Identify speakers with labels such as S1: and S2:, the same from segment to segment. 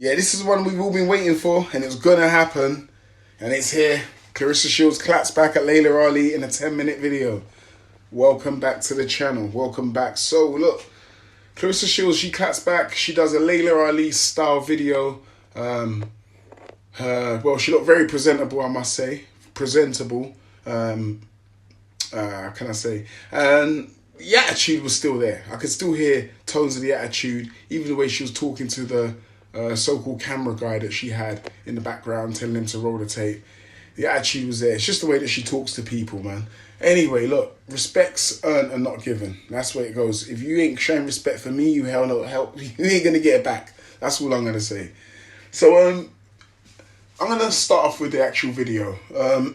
S1: Yeah, this is one we've all been waiting for, and it's gonna happen, and it's here. Claressa Shields claps back at Layla Ali in a 10-minute video. Welcome back to the channel. Welcome back. So look, Claressa Shields, she claps back. She does a Layla Ali style video. Well, she looked very presentable, I must say. Presentable. Can I say? And the attitude was still there. I could still hear tones of the attitude, even the way she was talking to the so-called camera guy that she had in the background, telling him to roll the tape. The attitude was there. It's just the way that she talks to people, man. Anyway, look, respect's earned and not given. That's where it goes. If you ain't showing respect for me, you ain't gonna get it back. That's all I'm gonna say. So I'm gonna start off with the actual video. A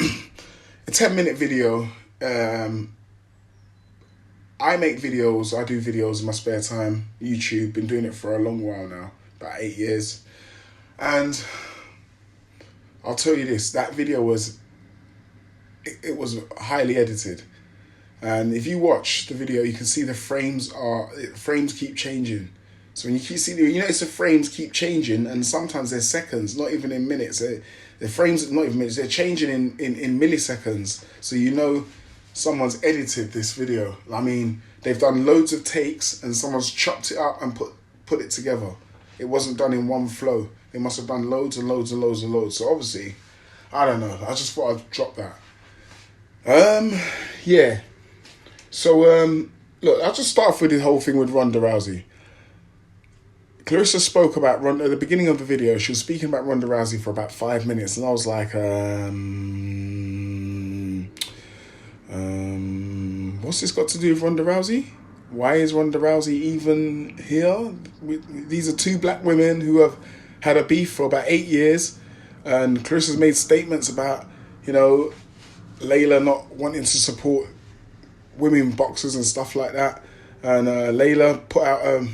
S1: 10-minute video. I make videos. I do videos in my spare time. YouTube. Been doing it for a long while now. About 8 years. And I'll tell you this. That video was... It was highly edited. And if you watch the video, you can see the frames keep changing. So when you keep seeing, you notice the frames keep changing, and sometimes they're seconds, not even in minutes. The frames, not even minutes, they're changing in milliseconds. So you know someone's edited this video. I mean, they've done loads of takes and someone's chopped it up and put it together. It wasn't done in one flow. They must have done loads and loads and loads and loads. So obviously, I don't know. I just thought I'd drop that. Yeah. So, look, I'll just start off with the whole thing with Ronda Rousey. Claressa spoke about Ronda at the beginning of the video. She was speaking about Ronda Rousey for about 5 minutes, and I was like, what's this got to do with Ronda Rousey? Why is Ronda Rousey even here? These are two black women who have had a beef for about 8 years, and Claressa's made statements about, you know, Layla not wanting to support women boxers and stuff like that. And Layla put out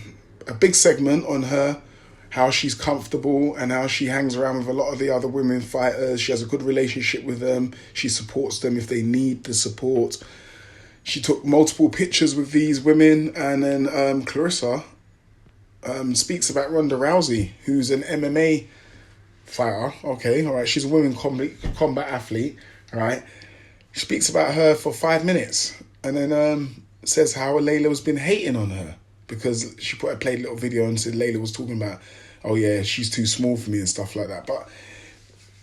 S1: a big segment on her, how she's comfortable and how she hangs around with a lot of the other women fighters. She has a good relationship with them. She supports them if they need the support. She took multiple pictures with these women. And then Claressa speaks about Ronda Rousey, who's an MMA fighter. Okay, all right. She's a women combat athlete, all right. She speaks about her for 5 minutes and then says how Layla has been hating on her because she played a little video and said Layla was talking about, oh yeah, she's too small for me and stuff like that. But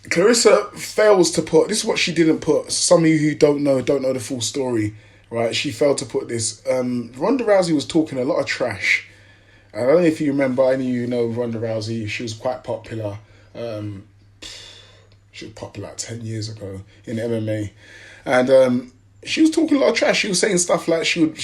S1: Claressa fails to put, this is what she didn't put. Some of you who don't know the full story, right? She failed to put this. Ronda Rousey was talking a lot of trash. I don't know if you remember, any of you know Ronda Rousey. She was quite popular. She was popular like 10 years ago in MMA. And she was talking a lot of trash. She was saying stuff like she would beat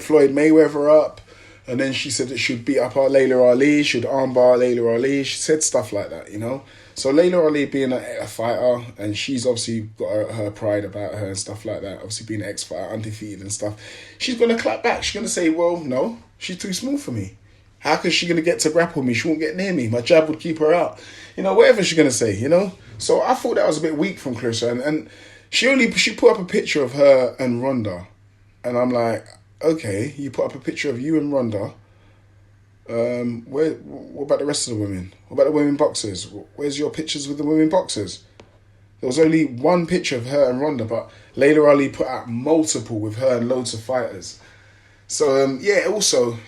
S1: Floyd Mayweather up, and then she said that she would beat up Layla Ali, she'd armbar Layla Ali. She said stuff like that, you know. So Layla Ali being a fighter, and she's obviously got her pride about her and stuff like that. Obviously being an ex-fighter, undefeated and stuff. She's gonna clap back. She's gonna say, "Well, no, she's too small for me. How is she gonna get to grapple me? She won't get near me. My jab would keep her out." You know, whatever she's gonna say, you know. So I thought that was a bit weak from Claressa, and she put up a picture of her and Ronda, and I'm like, okay, you put up a picture of you and Ronda. What about the rest of the women? What about the women boxers? Where's your pictures with the women boxers? There was only one picture of her and Ronda, but Layla Ali put out multiple with her and loads of fighters. So yeah, also.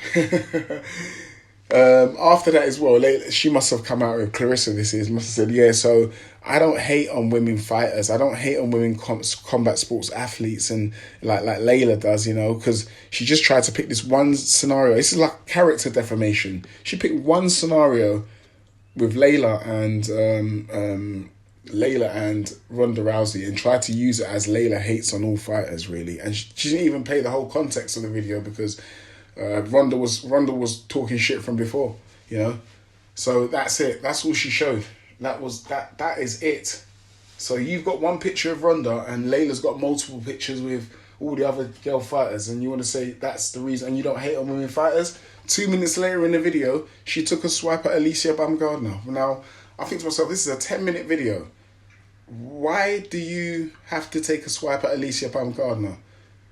S1: After that as well, she must have come out with Claressa. Must have said, yeah. So I don't hate on women fighters. I don't hate on women combat sports athletes, and like Layla does, you know, because she just tried to pick this one scenario. This is like character defamation. She picked one scenario with Layla and Ronda Rousey and tried to use it as Layla hates on all fighters, really. And she didn't even play the whole context of the video because Ronda was talking shit from before, you know. So that's it. That's all she showed. That is it. So you've got one picture of Ronda and Layla's got multiple pictures with all the other girl fighters, and you want to say that's the reason, and you don't hate on women fighters. 2 minutes later in the video, she took a swipe at Alicia Baumgardner. Now, I think to myself, this is a 10-minute video. Why do you have to take a swipe at Alicia Baumgardner?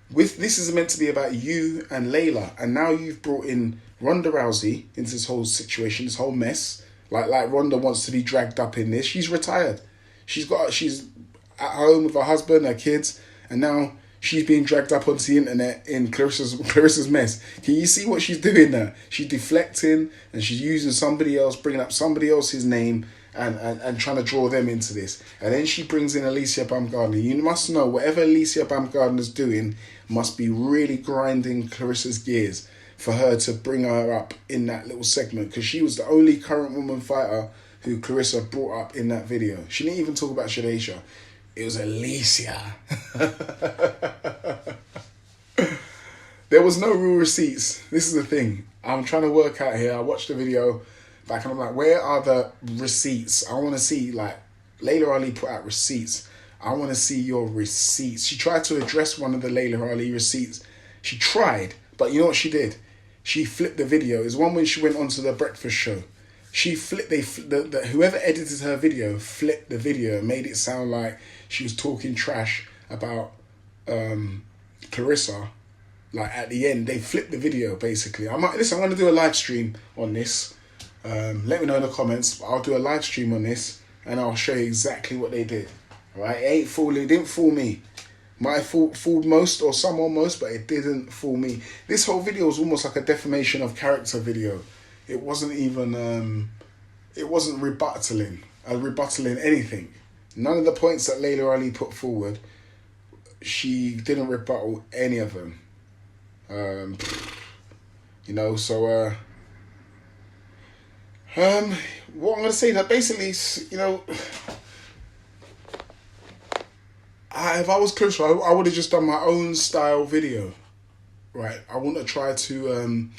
S1: This is meant to be about you and Layla, and now you've brought in Ronda Rousey into this whole situation, this whole mess. Like Ronda wants to be dragged up in this. She's retired. She's at home with her husband, her kids, and now she's being dragged up onto the internet in Clarissa's mess. Can you see what she's doing there? She's deflecting and she's using somebody else, bringing up somebody else's name and trying to draw them into this. And then she brings in Alicia Baumgardner. You must know whatever Alicia Baumgardner's doing must be really grinding Clarissa's gears for her to bring her up in that little segment, because she was the only current woman fighter who Claressa brought up in that video. She didn't even talk about Shadesha. It was Alicia. There was no real receipts. This is the thing. I'm trying to work out here. I watched the video back and I'm like, where are the receipts? I want to see, like, Layla Ali put out receipts. I want to see your receipts. She tried to address one of the Layla Ali receipts. She tried, but you know what she did? She flipped the video. It was one when she went onto the breakfast show. She flipped, whoever edited her video flipped the video and made it sound like she was talking trash about Claressa. Like at the end, they flipped the video basically. I'm going to do a live stream on this. Let me know in the comments. I'll do a live stream on this and I'll show you exactly what they did. Right? It didn't fool me. Might have fooled most or some almost, but it didn't fool me. This whole video was almost like a defamation of character video. It wasn't even, it wasn't rebuttaling anything. None of the points that Layla Ali put forward, she didn't rebuttal any of them. You know, so, what I'm going to say, that basically, you know, if I was Claressa, I would have just done my own style video, right? I wouldn't have tried to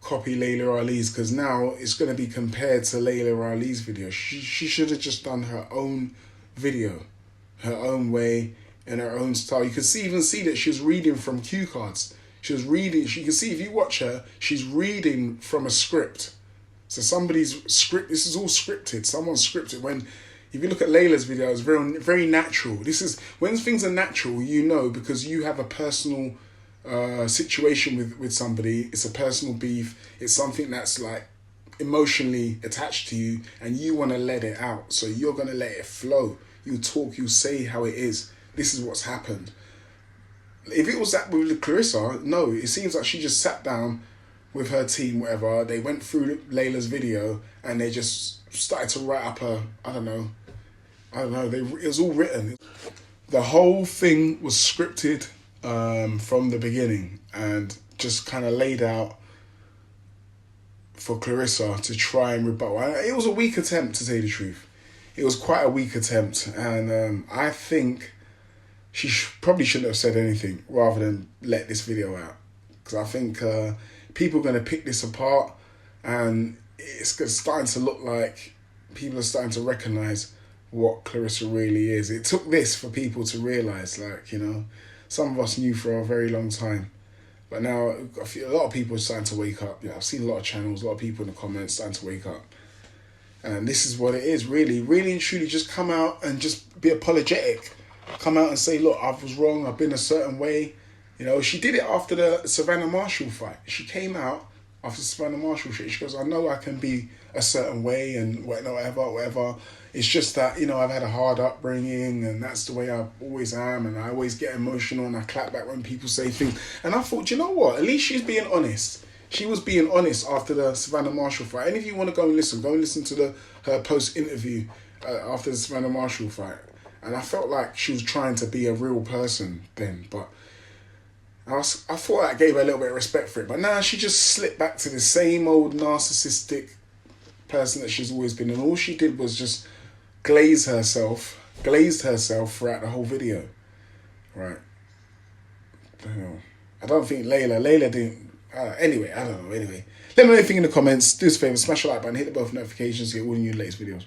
S1: copy Layla Ali's, because now it's going to be compared to Layla Ali's video. She should have just done her own video, her own way, in her own style. You can even see that she was reading from cue cards. She was reading. You can see if you watch her, she's reading from a script. So somebody's script. This is all scripted. Someone's scripted. If you look at Layla's video, it's very, very natural. This is when things are natural, you know, because you have a personal situation with somebody. It's a personal beef. It's something that's like emotionally attached to you, and you want to let it out. So you're gonna let it flow. You talk. You say how it is. This is what's happened. If it was that with Claressa, no, it seems like she just sat down with her team, whatever. They went through Layla's video and they just started to write up I don't know. It was all written. The whole thing was scripted from the beginning and just kind of laid out for Claressa to try and rebuttal. It was a weak attempt, to say the truth. It was quite a weak attempt, and I think she probably shouldn't have said anything rather than let this video out, because I think people are going to pick this apart, and it's starting to look like people are starting to recognise what Claressa really is. It took this for people to realise, like, you know, some of us knew for a very long time, but now a lot of people are starting to wake up. Yeah, I've seen a lot of channels, a lot of people in the comments starting to wake up. And this is what it is, really and truly. Just come out and just be apologetic. Come out and say, look, I was wrong. I've been a certain way. You know, she did it after the Savannah Marshall fight. She came out after the Savannah Marshall shit. She goes, I know I can be a certain way and whatever. It's just that, you know, I've had a hard upbringing and that's the way I always am. And I always get emotional and I clap back when people say things. And I thought, you know what? At least she's being honest. She was being honest after the Savannah Marshall fight. And if you want to go and listen to her post-interview after the Savannah Marshall fight. And I felt like she was trying to be a real person then. But I thought that gave her a little bit of respect for it. But now she just slipped back to the same old narcissistic person that she's always been. And all she did was just glazed herself throughout the whole video. Right. I don't think Layla didn't. Anyway, I don't know. Anyway, let me know what you think in the comments. Do us a favour, smash the like button, hit the bell for notifications to get all the new latest videos.